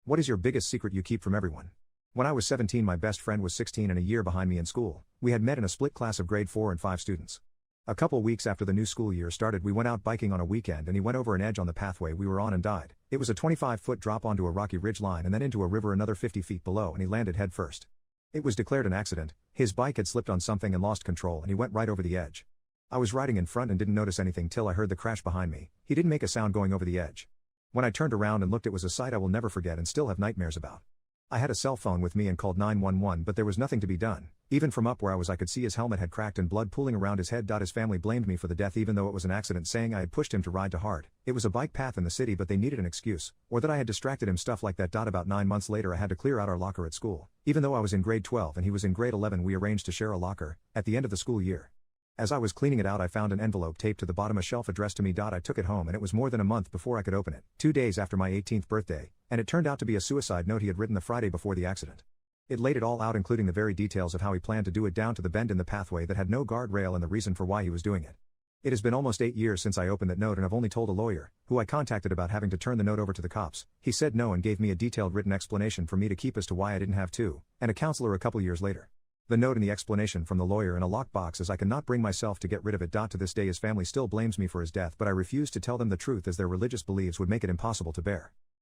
What is your biggest secret you keep from everyone? When I was 17, my best friend was 16 and a year behind me in school. We had met in a split class of grade 4 and 5 students. A couple weeks after the new school year started, we went out biking on a weekend and he went over an edge on the pathway we were on and died. It was a 25-foot drop onto a rocky ridge line and then into a river another 50 feet below, and he landed head first. It was declared an accident. His bike had slipped on something and lost control and he went right over the edge. I was riding in front and didn't notice anything till I heard the crash behind me. He didn't make a sound going over the edge. When I turned around and looked, it was a sight I will never forget and still have nightmares about. I had a cell phone with me and called 911, but there was nothing to be done. Even from up where I was, I could see his helmet had cracked and blood pooling around his head. His family blamed me for the death even though it was an accident, saying I had pushed him to ride too hard. It was a bike path in the city, but they needed an excuse, or that I had distracted him, stuff like that. About 9 months later, I had to clear out our locker at school. Even though I was in grade 12 and he was in grade 11, we arranged to share a locker at the end of the school year. As I was cleaning it out, I found an envelope taped to the bottom, a shelf addressed to me. I took it home and it was more than a month before I could open it. 2 days after my 18th birthday, and it turned out to be a suicide note he had written the Friday before the accident. It laid it all out, including the very details of how he planned to do it, down to the bend in the pathway that had no guardrail and the reason for why he was doing it. It has been almost 8 years since I opened that note, and I've only told a lawyer, who I contacted about having to turn the note over to the cops. He said no and gave me a detailed written explanation for me to keep as to why I didn't have to, and a counselor a couple years later. The note and the explanation from the lawyer in a lockbox, as I cannot bring myself to get rid of it. To this day his family still blames me for his death, but I refuse to tell them the truth as their religious beliefs would make it impossible to bear.